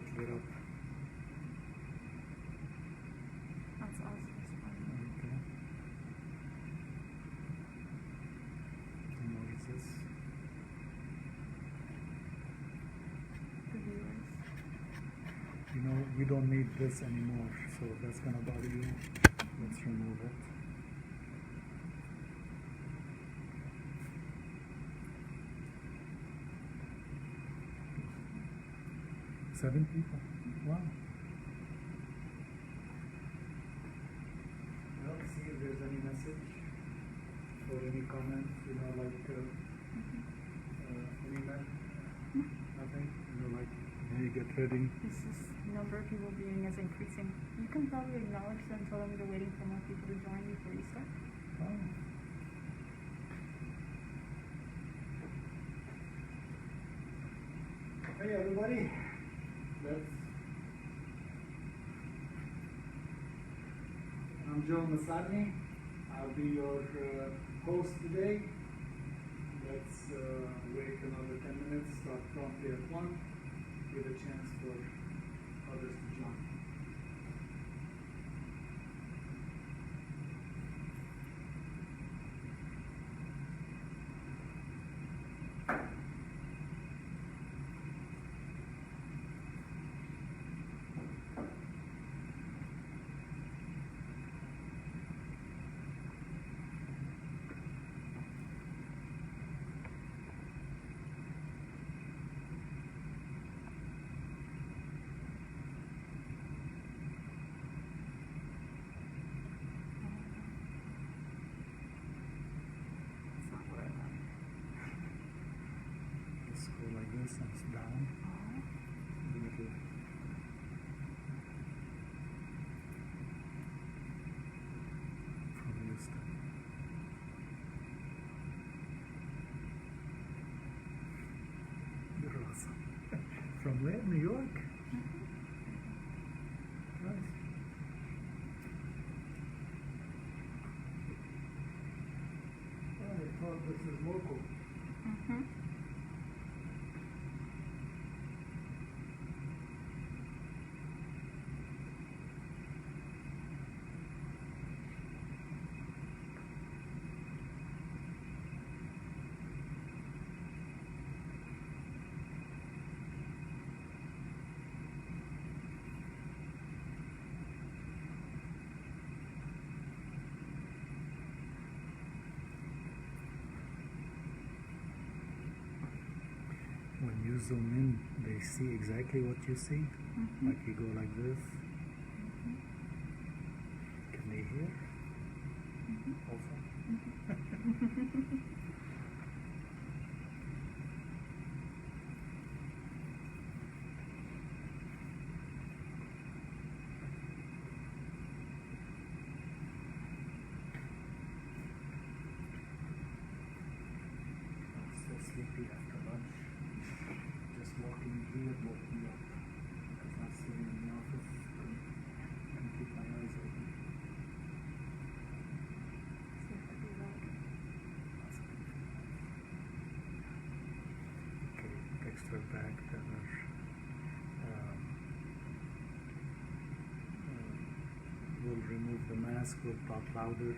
look it up. That's also fun. Okay. And what is this? The viewers. You know, you don't need this anymore, so if that's gonna bother you, let's remove it. Seven people. Wow. Well, see if there's any message or any comments, you know, like any nothing, you know, like, hey, get ready. This is number of people viewing is increasing. You can probably acknowledge them and tell them you're waiting for more people to join before you start. Oh. Hey everybody, I'm Joe Masani. I'll be your host today. Let's wait another 10 minutes, start promptly at 1, give a chance for others to join. That's not what I want. Let's go like this and it's down. Little. From Houston. You're awesome. From where? New York? Nice. I thought this is local. Mm-hmm. When you zoom in, they see exactly what you see. Mm-hmm. Like you go like this. Mm-hmm. Can they hear? Mm-hmm. Also. I'm so sleepy after lunch. Just walking here woke me up. Because I was sitting in the office and keep my eyes open. See if I do that. Okay, extra back that are we'll remove the mask, we'll talk louder.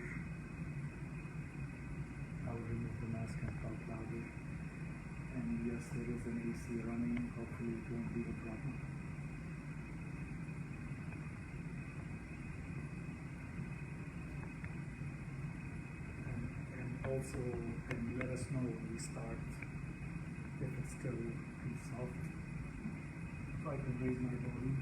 I'll remove the mask and talk louder. And yes, there is an AC running, hopefully it won't be a problem. And also, and let us know when we start, if it's still too soft, so I can raise my volume.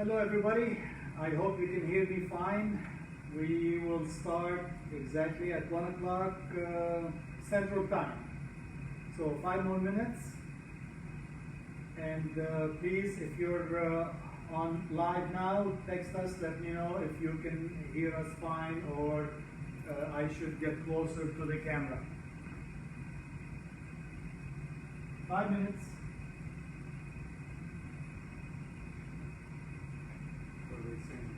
Hello everybody, I hope you can hear me fine. We will start exactly at 1 o'clock Central Time. So 5 more minutes. And please, if you're on live now, text us, let me know if you can hear us fine or I should get closer to the camera. 5 minutes. What are they saying?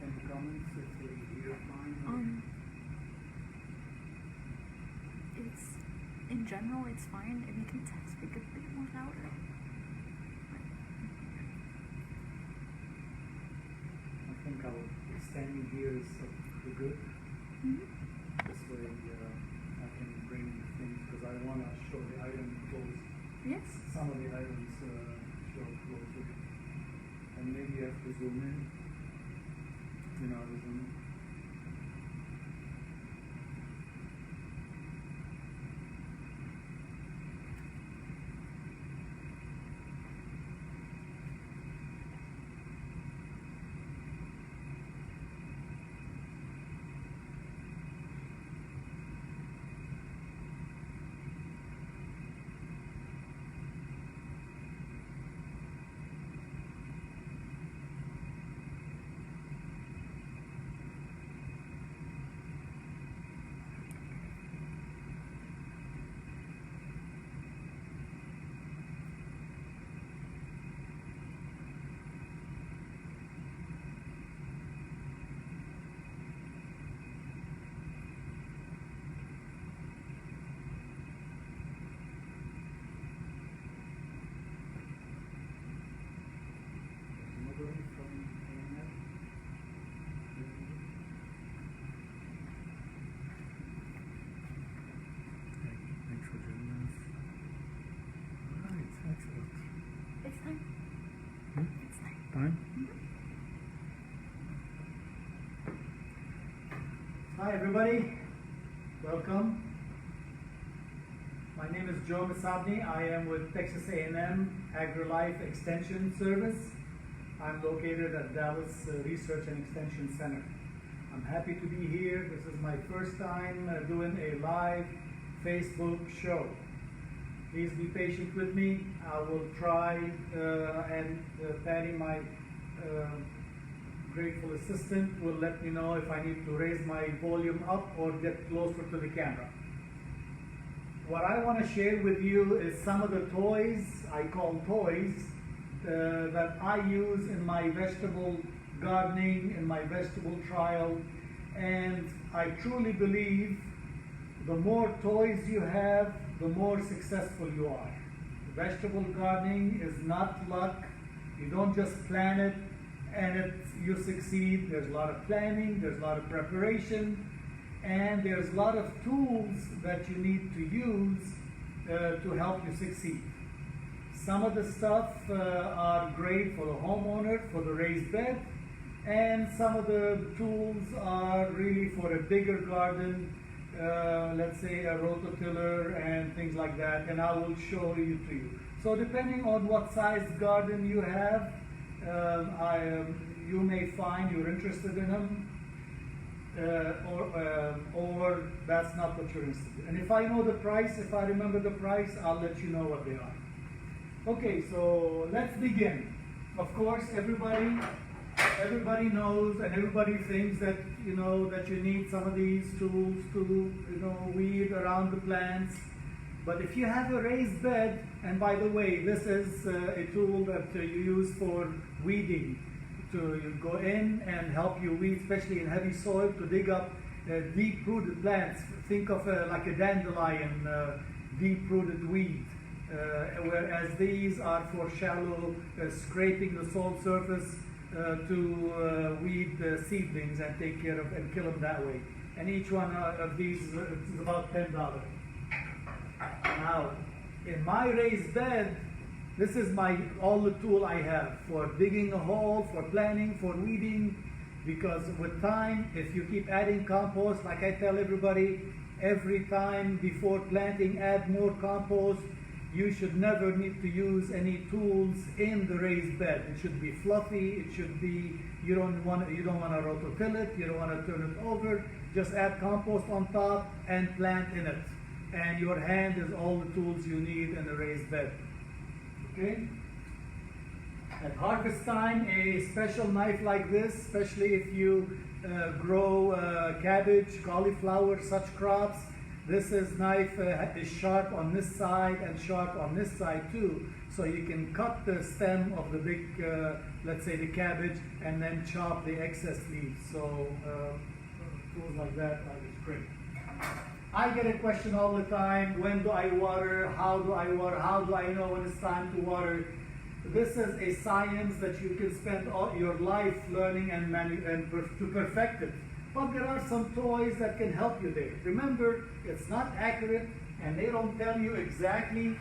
Any comments if they hear fine? It's in general it's fine if you can speak a bit more louder. I think our standing here is good. Mm-hmm. This way I can bring things because I want to show the item close. Yes. Some of the items show closer. And maybe you have to zoom in. You know, the zoom. Nobody from ANF? Thanks for joining us. All right, excellent. It's time. Hmm? It's time. Time? Hi everybody, welcome. My name is Joe Masabni. I am with Texas A&M AgriLife Extension Service. I'm located at Dallas Research and Extension Center. I'm happy to be here. This is my first time doing a live Facebook show. Please be patient with me. I will try and Patty, my grateful assistant, will let me know if I need to raise my volume up or get closer to the camera. What I want to share with you is some of the toys, I call toys, that I use in my vegetable gardening, in my vegetable trial, and I truly believe the more toys you have, the more successful you are. Vegetable gardening is not luck. You don't just plant it and you succeed. There's a lot of planning, there's a lot of preparation, and there's a lot of tools that you need to use to help you succeed. Some of the stuff are great for the homeowner, for the raised bed. And some of the tools are really for a bigger garden, let's say a rototiller and things like that, and I will show you to you. So depending on what size garden you have, you may find you're interested in them, or that's not what you're interested in. And if I know the price, if I remember the price, I'll let you know what they are. Okay, so let's begin. Of course, everybody knows and everybody thinks that that you need some of these tools to weed around the plants. But if you have a raised bed, and by the way, this is a tool that you use for weeding, to go in and help you weed, especially in heavy soil, to dig up deep-rooted plants. Think of like a dandelion, deep-rooted weed. Whereas these are for shallow scraping the soil surface to weed the seedlings and take care of and kill them that way. And each one of these is about $10. Now, in my raised bed, this is all the tool I have for digging a hole, for planting, for weeding, because with time, if you keep adding compost, like I tell everybody, every time before planting, add more compost. You should never need to use any tools in the raised bed. It should be fluffy. It should be, you don't want to rototill it. You don't want to turn it over. Just add compost on top and plant in it. And your hand is all the tools you need in a raised bed. Okay? At harvest time, a special knife like this, especially if you grow cabbage, cauliflower, such crops, this knife is sharp on this side and sharp on this side too. So you can cut the stem of the big, let's say the cabbage, and then chop the excess leaves. So tools like that are just great. I get a question all the time: when do I water? How do I water? How do I know when it's time to water? This is a science that you can spend all your life learning and to perfect it. But there are some toys that can help you there. Remember, it's not accurate, and they don't tell you exactly.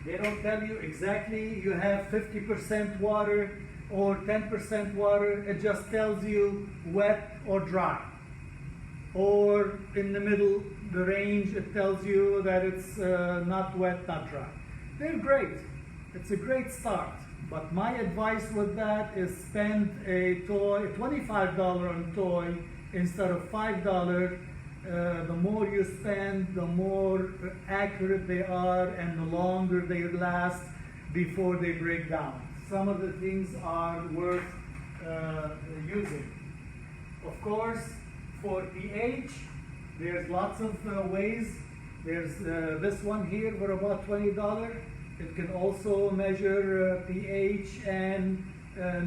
They don't tell you exactly you have 50% water or 10% water. It just tells you wet or dry. Or in the middle, the range, it tells you that it's not wet, not dry. They're great. It's a great start. But my advice with that is spend a toy, $25 on a toy instead of $5. The more you spend, the more accurate they are and the longer they last before they break down. Some of the things are worth using. Of course, for pH, there's lots of ways. There's this one here for about $20. It can also measure pH and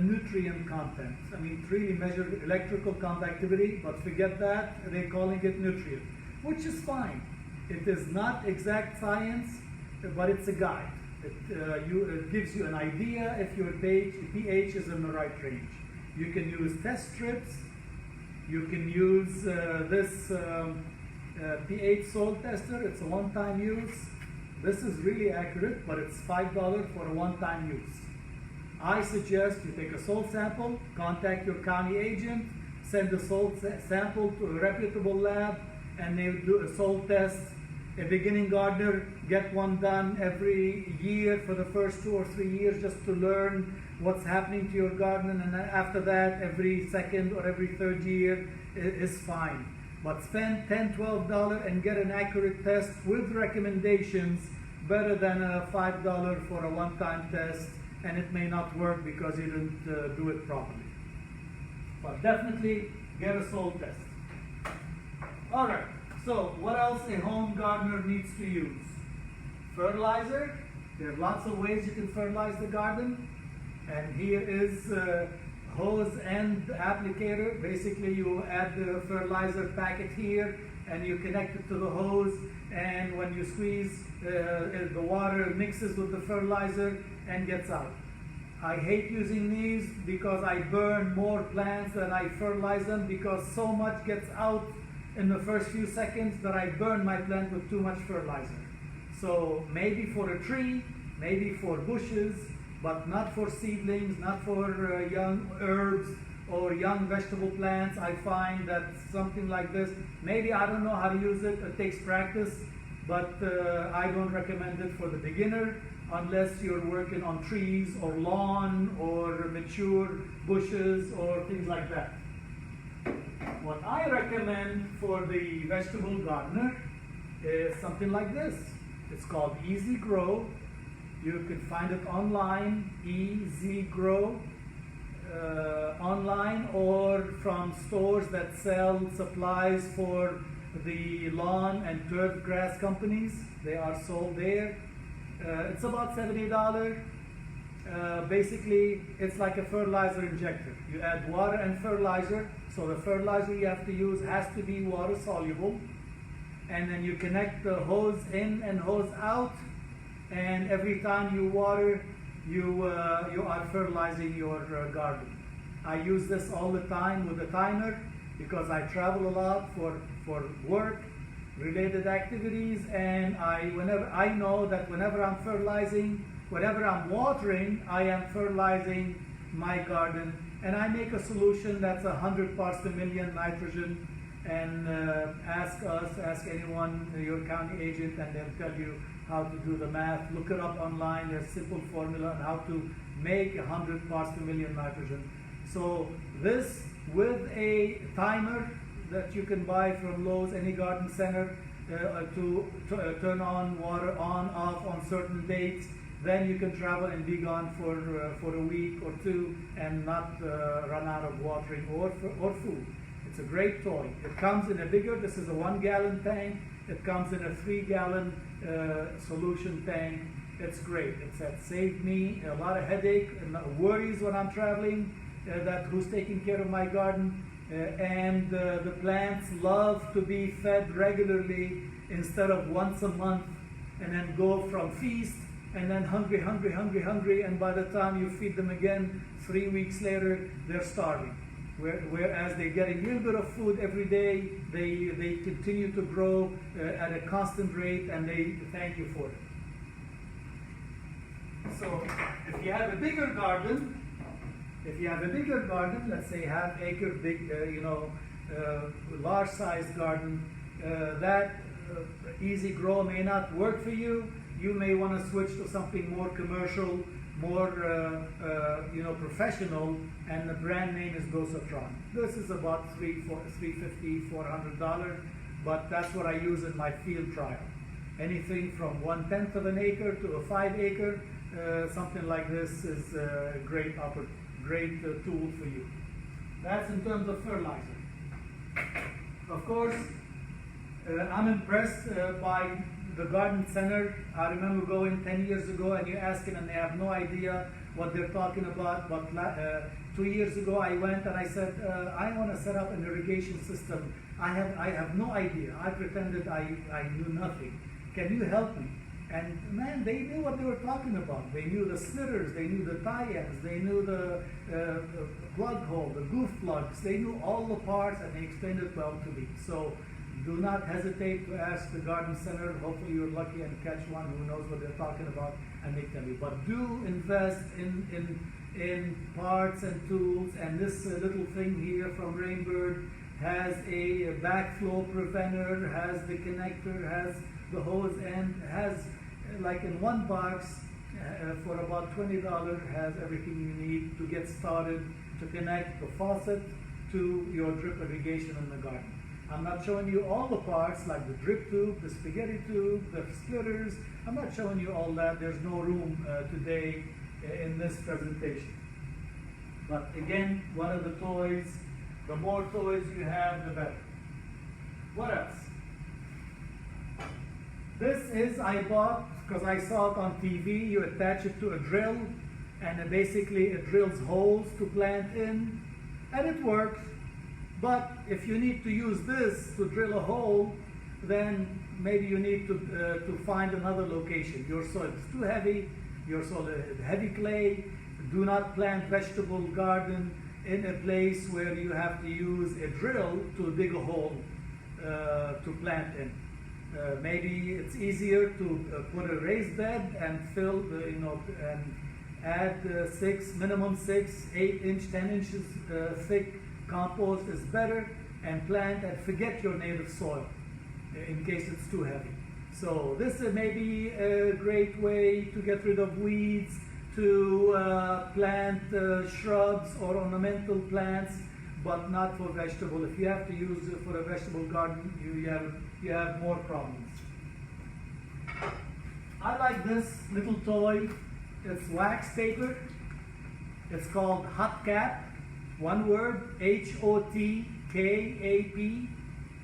nutrient content. I mean, it really measures electrical conductivity, but forget that, they're calling it nutrient, which is fine. It is not exact science, but it's a guide. It gives you an idea if your pH is in the right range. You can use test strips. You can use this pH salt tester. It's a one-time use. This is really accurate, but it's $5 for a one-time use. I suggest you take a salt sample, contact your county agent, send the salt sample to a reputable lab, and they do a salt test. A beginning gardener, get one done every year for the first 2 or 3 years just to learn what's happening to your garden, and then after that, every second or every third year is fine. But spend $10, $12 and get an accurate test with recommendations, better than a $5 for a one-time test, and it may not work because you didn't do it properly. But definitely get a soil test. All right, so what else a home gardener needs to use? Fertilizer. There are lots of ways you can fertilize the garden. And here is hose end applicator. Basically, you add the fertilizer packet here, and you connect it to the hose, and when you squeeze, the water mixes with the fertilizer and gets out. I hate using these because I burn more plants than I fertilize them, because so much gets out in the first few seconds that I burn my plant with too much fertilizer. So maybe for a tree, maybe for bushes, but not for seedlings, not for young herbs or young vegetable plants. I find that something like this, maybe I don't know how to use it, it takes practice, but I don't recommend it for the beginner unless you're working on trees or lawn or mature bushes or things like that. What I recommend for the vegetable gardener is something like this. It's called Easy Grow. You can find it online, Easy Grow, online or from stores that sell supplies for the lawn and turf grass companies. They are sold there. It's about $70. Basically, it's like a fertilizer injector. You add water and fertilizer, so the fertilizer you have to use has to be water soluble, and then you connect the hose in and hose out, and every time you water, you are fertilizing your garden. I use this all the time with a timer because I travel a lot for work related activities, and I know that whenever I'm fertilizing, whenever I'm watering, I am fertilizing my garden, and I make a solution that's 100 parts per million nitrogen. And ask anyone, your county agent, and they'll tell you how to do the math. Look it up online. There's a simple formula on how to make 100 parts per million nitrogen. So this with a timer that you can buy from Lowe's, any garden center, to turn on water on, off on certain dates. Then you can travel and be gone for a week or two and not run out of watering or food. It's a great toy. It comes in a bigger, this is a 1 gallon tank. It comes in a 3 gallon solution tank. It's great. It's saved me a lot of headache and worries when I'm traveling, that who's taking care of my garden. And the plants love to be fed regularly instead of once a month and then go from feast and then hungry, and by the time you feed them again 3 weeks later, they're starving. Whereas they're getting a little bit of food every day, they continue to grow at a constant rate, and they thank you for it. So if you have a bigger garden, let's say half acre, big, large sized garden, that Easy Grow may not work for you. You may want to switch to something more commercial, more professional, and the brand name is Dosatron. This is about $350, $400, but that's what I use in my field trial. Anything from 1/10 of an acre to a 5 acre, something like this is a great tool for you. That's in terms of fertilizer. Of course, I'm impressed by the garden center. I remember going 10 years ago and you asking and they have no idea what they're talking about. But 2 years ago I went and I said, I want to set up an irrigation system. I have no idea. I pretended I knew nothing. Can you help me? And man, they knew what they were talking about. They knew the splitters, they knew the tie-ins, they knew the plug hole, the goof plugs. They knew all the parts and they explained it well to me. So do not hesitate to ask the garden center. Hopefully you're lucky and catch one who knows what they're talking about and they tell you. But do invest in parts and tools. And this little thing here from Rainbird has a backflow preventer, has the connector, has the hose end, has like in one box for about $20 has everything you need to get started to connect the faucet to your drip irrigation in the garden. I'm not showing you all the parts like the drip tube, the spaghetti tube, the splitters. I'm not showing you all that. There's no room today in this presentation. But again, one of the toys, the more toys you have, the better. What else? This is, I bought, because I saw it on TV, you attach it to a drill, and basically it drills holes to plant in, and it works. But if you need to use this to drill a hole, then maybe you need to find another location. Your soil is too heavy, your soil is heavy clay. Do not plant vegetable garden in a place where you have to use a drill to dig a hole to plant in. Maybe it's easier to put a raised bed and fill, add minimum 6, 8 inch, 10 inches thick compost is better, and plant and forget your native soil in case it's too heavy. So this may be a great way to get rid of weeds, to plant shrubs or ornamental plants, but not for vegetable. If you have to use it for a vegetable garden, you have more problems. I like this little toy. It's wax paper. It's called Hot Cap. One word, HOTKAP.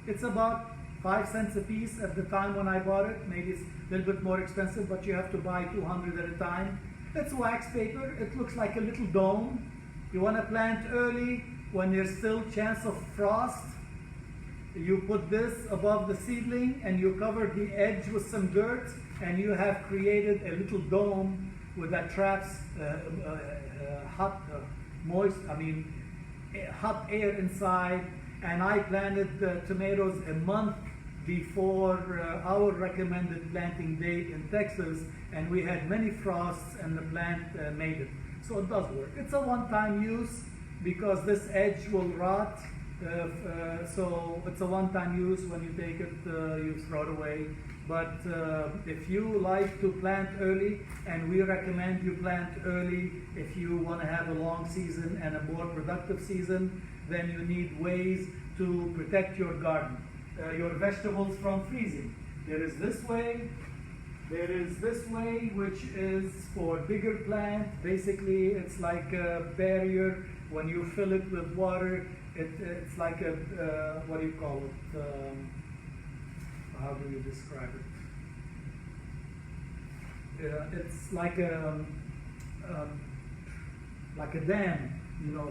It's about 5 cents a piece at the time when I bought it. Maybe it's a little bit more expensive, but you have to buy 200 at a time. It's wax paper. It looks like a little dome. You want to plant early when there's still chance of frost. You put this above the seedling and you cover the edge with some dirt, and you have created a little dome with that traps hot air inside. And I planted tomatoes a month before our recommended planting date in Texas, and we had many frosts and the plant made it. So it does work. It's a one-time use because this edge will rot. So it's a one-time use. When you take it, you throw it away. But if you like to plant early, and we recommend you plant early if you want to have a long season and a more productive season, then you need ways to protect your garden, your vegetables from freezing. There is this way, which is for bigger plants. Basically, it's like a barrier. When you fill it with water, it's like a, what do you call it? How do you describe it? It's like a dam,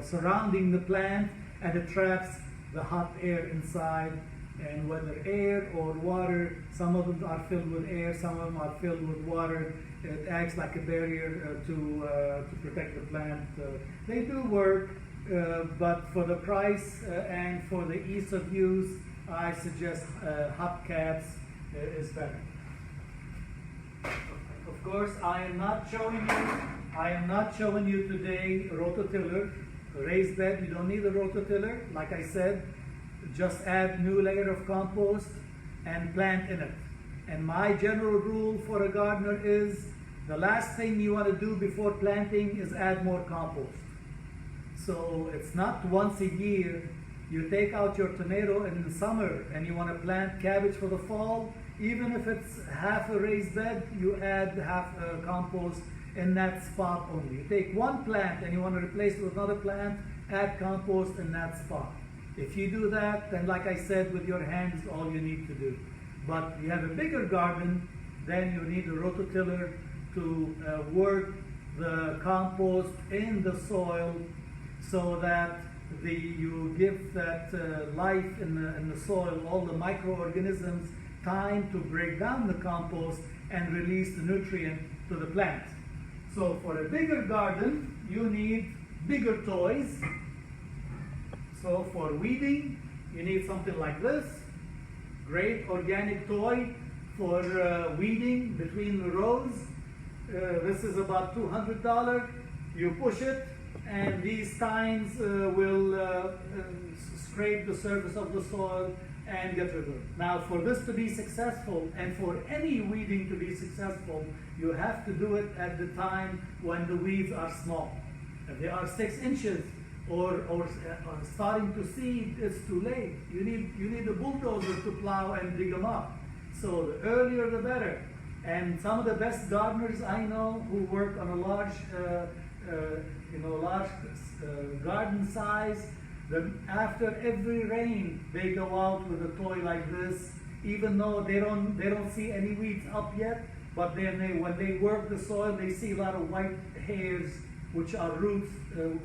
surrounding the plant, and it traps the hot air inside. And whether air or water, some of them are filled with air, some of them are filled with water. It acts like a barrier to protect the plant. They do work, but for the price and for the ease of use, I suggest hot caps is better. Of course, I am not showing you today rototiller, raised bed. You don't need a rototiller. Like I said, just add new layer of compost and plant in it. And my general rule for a gardener is the last thing you want to do before planting is add more compost. So it's not once a year. You take out your tomato in the summer and you want to plant cabbage for the fall. Even if it's half a raised bed, you add half compost in that spot only. You take one plant and you want to replace it with another plant, add compost in that spot. If you do that, then like I said, with your hands is all you need to do. But if you have a bigger garden, then you need a rototiller to work the compost in the soil so that you give that life in the soil, all the microorganisms, time to break down the compost and release the nutrient to the plant. So for a bigger garden, you need bigger toys. So for weeding, you need something like this. Great organic toy for weeding between the rows. This is about $200. You push it, and these tines will scrape the surface of the soil and get rid of it. Now, for this to be successful, and for any weeding to be successful, you have to do it at the time when the weeds are small. If they are 6 inches or starting to seed, it's too late. You need a bulldozer to plow and dig them up. So the earlier the better. And some of the best gardeners I know who work on a large garden size, after every rain they go out with a toy like this, even though they don't see any weeds up yet, but then when they work the soil, they see a lot of white hairs, which are roots,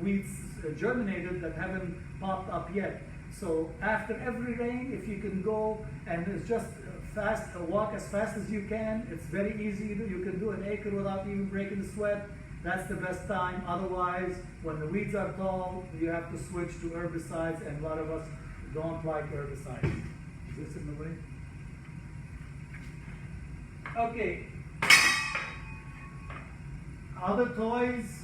weeds germinated that haven't popped up yet. So after every rain, if you can go and it's just walk as fast as you can, it's very easy. You can do an acre without even breaking a sweat. That's the best time. Otherwise, when the weeds are tall, you have to switch to herbicides, and a lot of us don't like herbicides. Is this in the way? Okay. Other toys,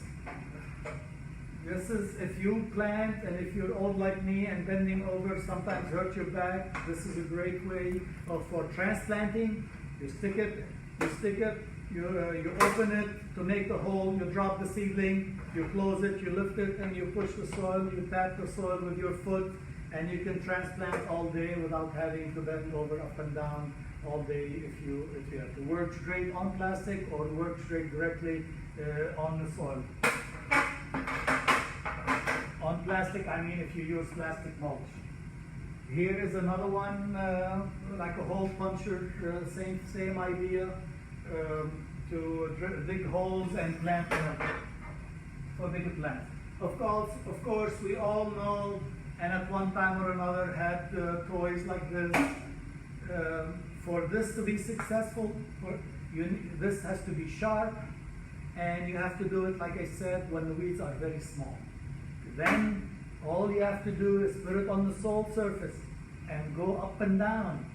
this is if you plant and if you're old like me and bending over sometimes hurt your back, this is a great way for transplanting. You stick it, you open it to make the hole, you drop the seedling, you close it, you lift it, and you push the soil, you pat the soil with your foot, and you can transplant all day without having to bend over up and down all day if you have to. Works great on plastic or works great directly on the soil. On plastic, I mean if you use plastic mulch. Here is another one, like a hole puncher, same idea, to dig holes and plant for bigger plants. Of course, we all know, and at one time or another had toys like this. For this to be successful, this has to be sharp, and you have to do it, like I said, when the weeds are very small. Then all you have to do is put it on the soil surface and go up and down,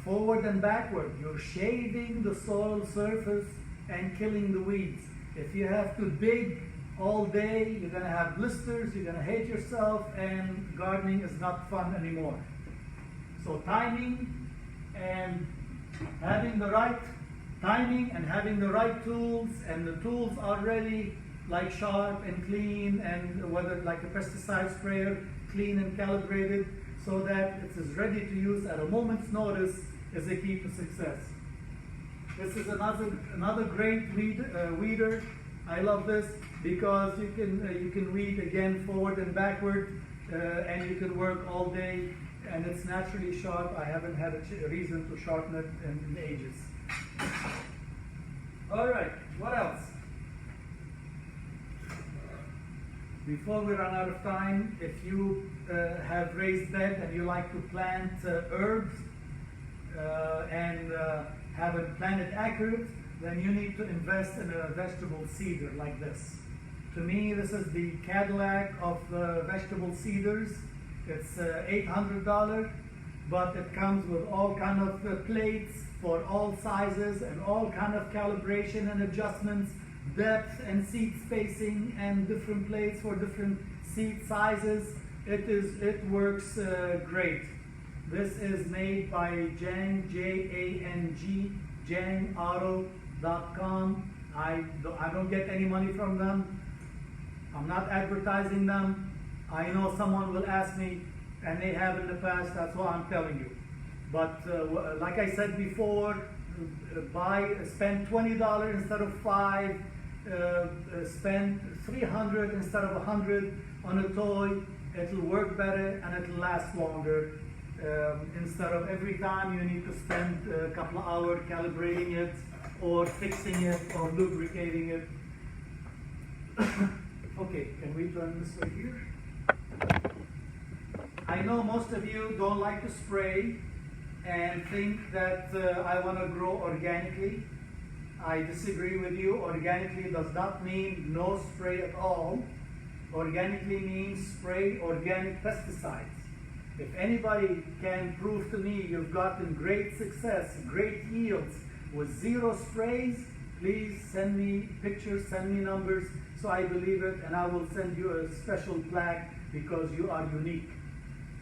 forward and backward. You're shaving the soil surface and killing the weeds. If you have to dig all day, you're going to have blisters, you're going to hate yourself, and gardening is not fun anymore. So timing and having the right timing and having the right tools, and the tools are ready, like sharp and clean, and whether like a pesticide sprayer, clean and calibrated, so that it is ready to use at a moment's notice, is a key to success. This is another great weeder. I love this because you can weed again forward and backward, and you can work all day, and it's naturally sharp. I haven't had a reason to sharpen it in ages. All right, what else? Before we run out of time, if you have raised bed and you like to plant herbs and haven't planted accurate, then you need to invest in a vegetable seeder like this. To me, this is the Cadillac of vegetable seeders. It's $800, but it comes with all kind of plates for all sizes and all kind of calibration and adjustments, depth and seed spacing, and different plates for different seed sizes. It works great. This is made by Jang, J-A-N-G, jangauto.com. I don't get any money from them. I'm not advertising them. I know someone will ask me, and they have in the past, that's why I'm telling you. But like I said before, spend $20 instead of $5, spend $300 instead of $100 on a toy. It'll work better and it'll last longer. Instead of every time you need to spend a couple of hours calibrating it or fixing it or lubricating it. Okay, can we turn this way here? I know most of you don't like to spray and think that I want to grow organically. I disagree with you. Organically does not mean no spray at all. Organically means spray organic pesticides. If anybody can prove to me you've gotten great success, great yields with 0 sprays, please send me pictures, send me numbers, so I believe it, and I will send you a special plaque because you are unique.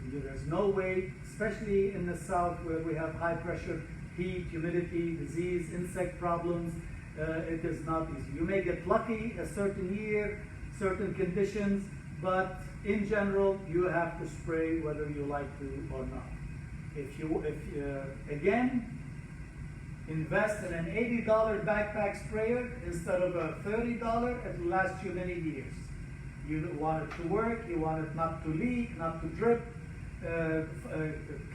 There's no way, especially in the south where we have high pressure, heat, humidity, disease, insect problems, it is not easy. You may get lucky a certain year, certain conditions, but in general, you have to spray whether you like to or not. If you again, invest in an $80 backpack sprayer instead of a $30, it will last you many years. You want it to work, you want it not to leak, not to drip,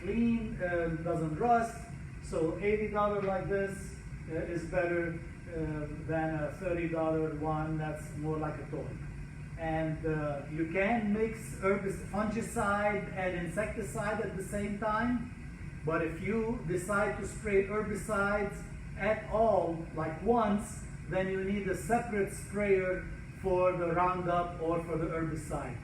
clean, doesn't rust. So $80 like this is better than a $30 one that's more like a toy. And you can mix fungicide and insecticide at the same time. But if you decide to spray herbicides at all, like once, then you need a separate sprayer for the Roundup or for the herbicide.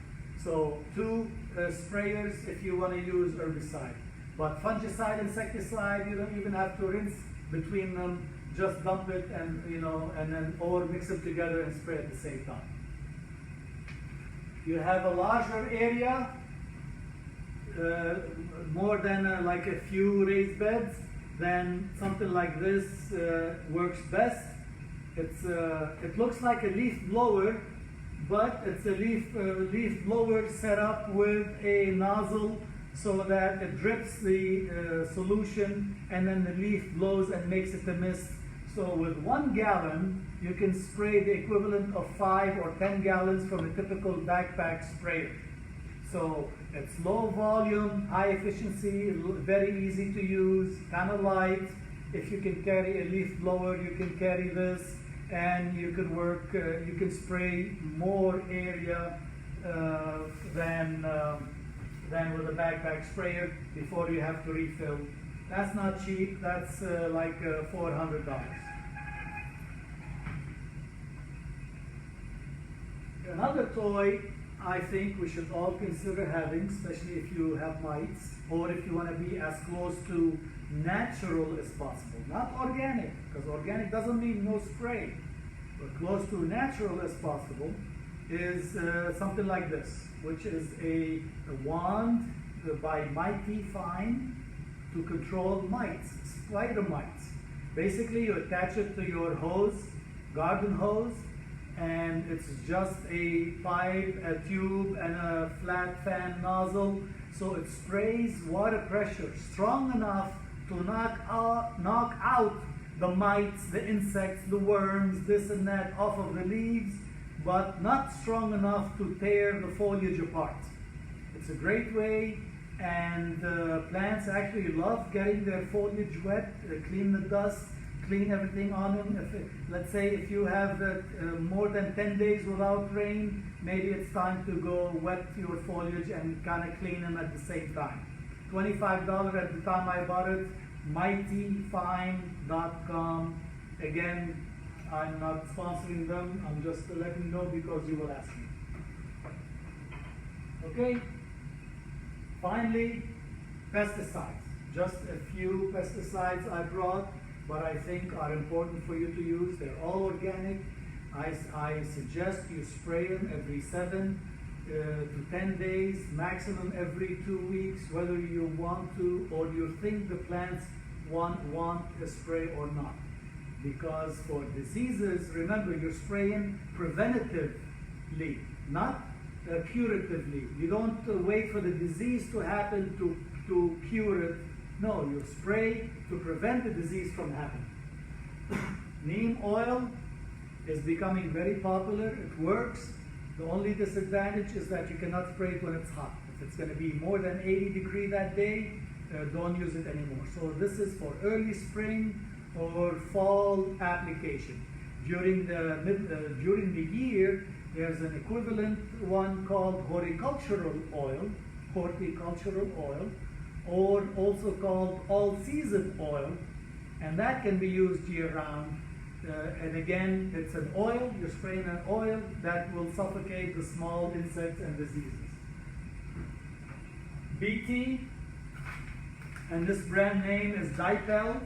So 2 sprayers if you want to use herbicide. But fungicide, insecticide, you don't even have to rinse between them. just dump it and, and then, or mix them together and spray at the same time. You have a larger area, more than like a few raised beds, then something like this works best. It looks like a leaf blower, but it's a leaf blower set up with a nozzle so that it drips the solution and then the leaf blows and makes it a mist. So with 1 gallon, you can spray the equivalent of 5 or 10 gallons from a typical backpack sprayer. So it's low volume, high efficiency, very easy to use, kind of light. If you can carry a leaf blower, you can carry this, and you can work, you can spray more area than with a backpack sprayer before you have to refill. That's not cheap, that's like $400. Another toy I think we should all consider having, especially if you have mites, or if you want to be as close to natural as possible. Not organic, because organic doesn't mean no spray, but close to natural as possible is something like this, which is a wand by Mighty Fine to control mites, spider mites. Basically, you attach it to your hose, garden hose, and it's just a pipe, a tube, and a flat fan nozzle. So it sprays water pressure strong enough to knock out the mites, the insects, the worms, this and that off of the leaves, but not strong enough to tear the foliage apart. It's a great way, and plants actually love getting their foliage wet, clean the dust, clean everything on them. Let's say if you have more than 10 days without rain, maybe it's time to go wet your foliage and kind of clean them at the same time. $25 at the time I bought it, mightyfine.com. Again, I'm not sponsoring them, I'm just letting you know because you will ask me. Okay? Finally, pesticides. Just a few pesticides I brought, but I think are important for you to use. They're all organic. I suggest you spray them every 7 to 10 days, maximum every 2 weeks, whether you want to or you think the plants want a spray or not. Because for diseases, remember, you're spraying preventatively, not curatively. You don't wait for the disease to happen to cure it. No, you spray to prevent the disease from happening. Neem oil is becoming very popular. It works. The only disadvantage is that you cannot spray it when it's hot. If it's going to be more than 80 degrees that day, don't use it anymore. So this is for early spring or fall application. During the year, there's an equivalent one called horticultural oil, or also called all-season oil, and that can be used year-round. And again, it's an oil, you're spraying an oil that will suffocate the small insects and diseases. BT, and this brand name is Dipel.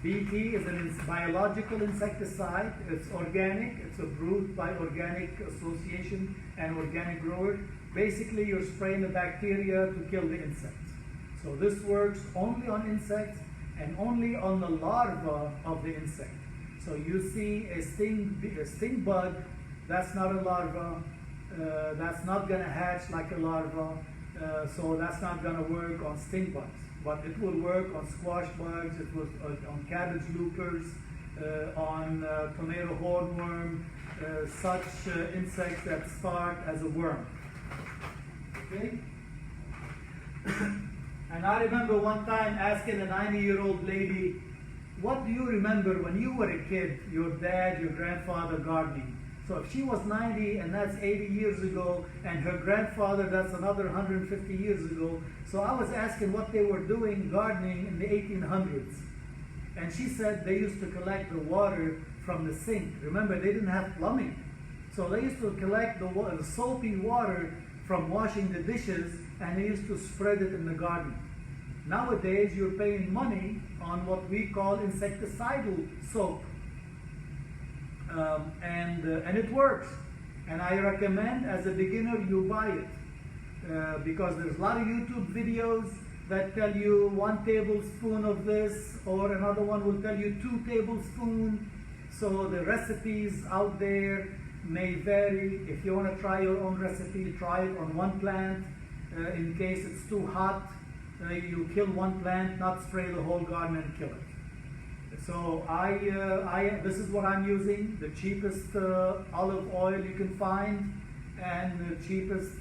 BT is a biological insecticide. It's organic. It's approved by Organic Association and organic growers. Basically, you're spraying the bacteria to kill the insects. So this works only on insects and only on the larva of the insect. So you see a sting bug, that's not a larva. That's not going to hatch like a larva. So that's not going to work on stink bugs. But it will work on squash bugs, it will on cabbage loopers, on tomato hornworm, such insects that start as a worm. Okay? And I remember one time asking a 90-year-old lady, what do you remember when you were a kid, your dad, your grandfather gardening? So if she was 90 and that's 80 years ago, and her grandfather, that's another 150 years ago. So I was asking what they were doing gardening in the 1800s. And she said they used to collect the water from the sink. Remember, they didn't have plumbing. So they used to collect the soapy water from washing the dishes, and they used to spread it in the garden. Nowadays, you're paying money on what we call insecticidal soap. And it works. And I recommend as a beginner you buy it because there's a lot of YouTube videos that tell you 1 tablespoon of this, or another one will tell you 2 tablespoons. So the recipes out there may vary. If you want to try your own recipe, try it on 1 plant. In case it's too hot, you kill 1 plant, not spray the whole garden and kill it. So this is what I'm using, the cheapest olive oil you can find, and the cheapest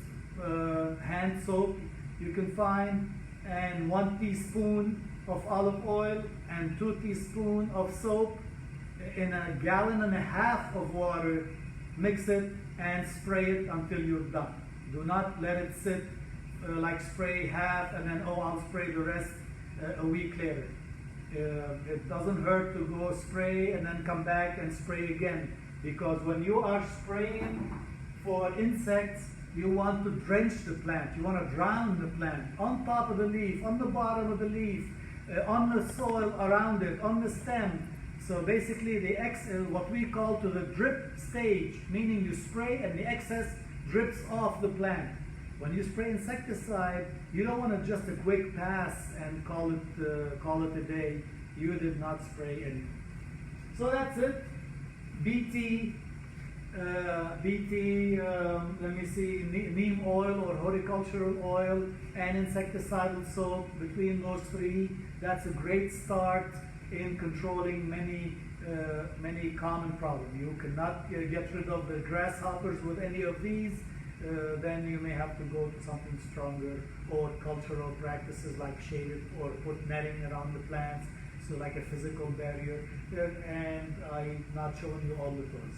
hand soap you can find, and 1 teaspoon of olive oil and 2 teaspoons of soap in a 1.5 gallons of water. Mix it and spray it until you're done. Do not let it sit like spray half and then, oh, I'll spray the rest a week later. It doesn't hurt to go spray and then come back and spray again, because when you are spraying for insects, you want to drench the plant, you want to drown the plant, on top of the leaf, on the bottom of the leaf, on the soil around it, on the stem. So basically what we call to the drip stage, meaning you spray and the excess drips off the plant. When you spray insecticide, you don't want to just a quick pass and call it a day. You did not spray anything. So that's it. BT, let me see, neem oil or horticultural oil and insecticidal soap. Between those 3, that's a great start in controlling many common problems. You cannot get rid of the grasshoppers with any of these. Then you may have to go to something stronger, or cultural practices like shade it or put netting around the plants, so like a physical barrier. And I'm not showing you all the tools.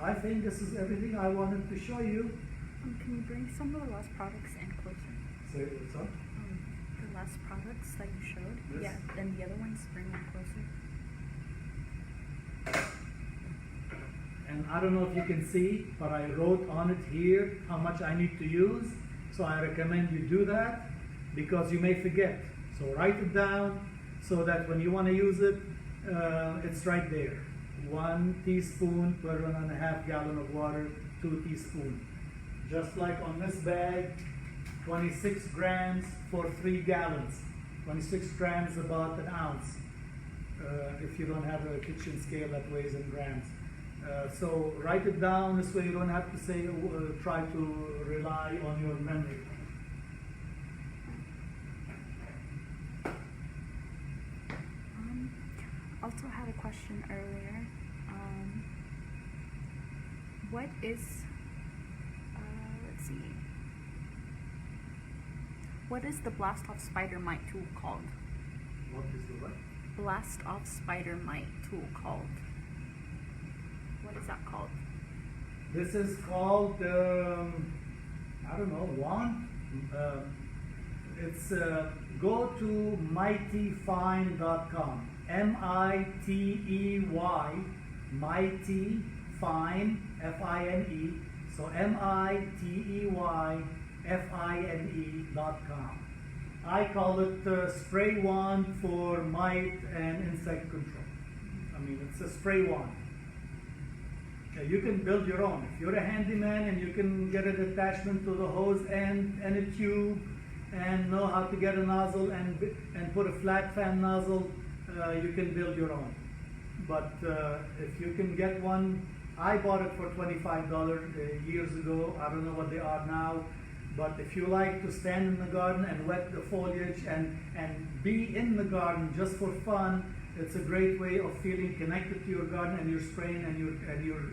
I think this is everything I wanted to show you. Can you bring some of the last products in closer? Say what's up? The last products that you showed? This? Yeah, then the other ones, bring them closer. And I don't know if you can see, but I wrote on it here how much I need to use. So I recommend you do that, because you may forget. So write it down so that when you want to use it, it's right there. 1 teaspoon per 1.5 gallons of water, 2 teaspoons. Just like on this bag, 26 grams for 3 gallons. 26 grams about an ounce. If you don't have a kitchen scale that weighs in grams. So write it down, this way you don't have to say, try to rely on your memory. Also had a question earlier. What is, let's see, what is the Blast Off Spider Mite tool called? What is the what? Blast Off Spider Mite tool called? What is that called? This is called, I don't know, wand? It's, go to mightyfine.com. M-I-T-E-Y, Mighty Fine, F-I-N-E. So MITEYFINE.com. I call it spray wand for mite and insect control. I mean, it's a spray wand. You can build your own. If you're a handyman and you can get an attachment to the hose end and a tube and know how to get a nozzle and put a flat fan nozzle, you can build your own. But if you can get one, I bought it for $25 years ago. I don't know what they are now. But if you like to stand in the garden and wet the foliage and be in the garden just for fun, it's a great way of feeling connected to your garden, and you're spraying and you're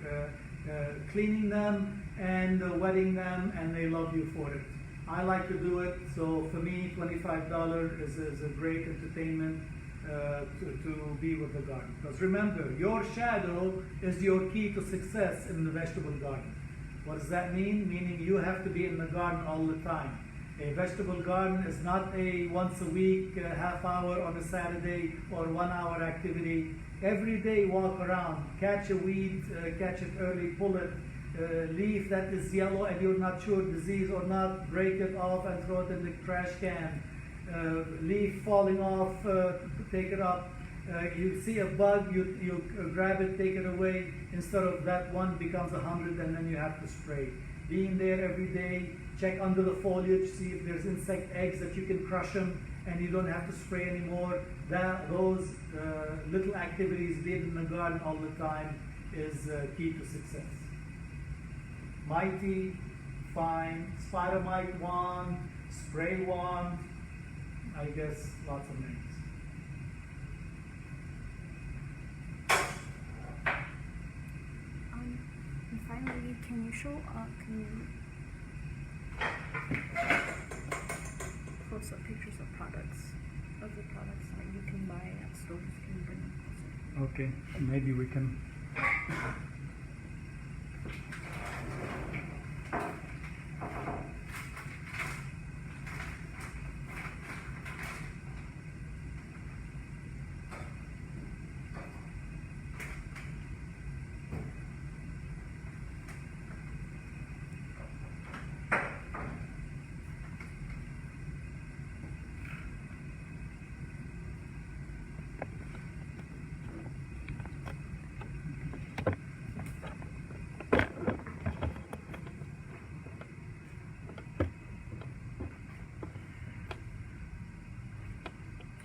cleaning them and wetting them, and they love you for it. I like to do it, so for me, $25 is a great entertainment to be with the garden. Because remember, your shadow is your key to success in the vegetable garden. What does that mean? Meaning you have to be in the garden all the time. A vegetable garden is not a once a week, half hour on a Saturday or 1 hour activity. Every day walk around, catch a weed, catch it early, pull it, leaf that is yellow and you're not sure disease or not, break it off and throw it in the trash can. leaf falling off, take it up. You see a bug, you grab it, take it away. Instead of that, one becomes 100, and then you have to spray. Being there every day, check under the foliage, see if there's insect eggs that you can crush them, and you don't have to spray anymore. Those little activities did in the garden all the time is key to success. Mighty, fine, spider mite wand, spray wand, I guess lots of names. And finally, can you post up pictures of the products that you can buy at stores? Can you bring them closer? Okay, maybe we can.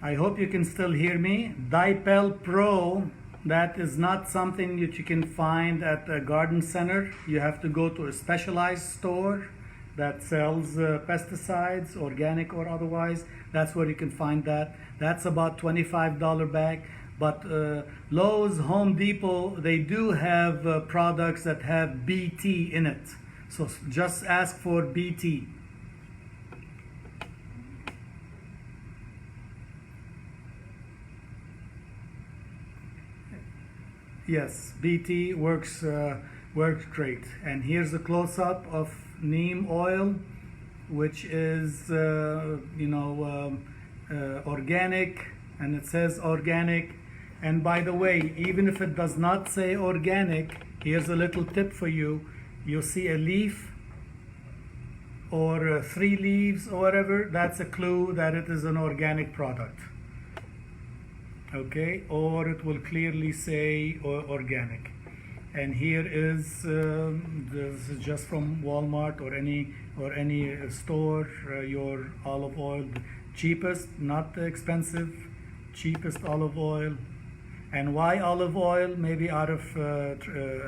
I hope you can still hear me. Dipel Pro, that is not something that you can find at a garden center. You have to go to a specialized store that sells pesticides, organic or otherwise. That's where you can find that. That's about $25 bag. But Lowe's, Home Depot, they do have products that have BT in it. So just ask for BT. Yes, BT works great. And here's a close-up of neem oil, which is organic, and it says organic. And by the way, even if it does not say organic, here's a little tip for you. You see a leaf or 3 leaves or whatever, that's a clue that it is an organic product. Okay, or it will clearly say organic. And here is this is just from Walmart or any store, your olive oil, cheapest, not expensive, cheapest olive oil. And why olive oil? Maybe out of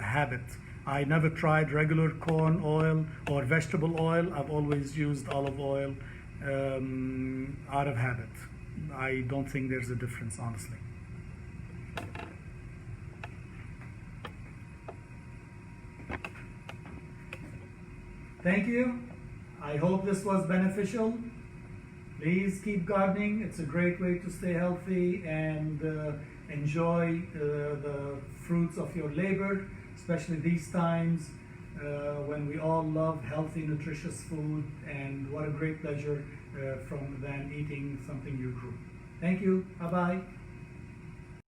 habit. I never tried regular corn oil or vegetable oil. I've always used olive oil out of habit. I don't think there's a difference, honestly. Thank you. I hope this was beneficial. Please keep gardening. It's a great way to stay healthy and enjoy the fruits of your labor, especially these times when we all love healthy, nutritious food, and what a great pleasure from then eating something you grew. Thank you. Bye-bye.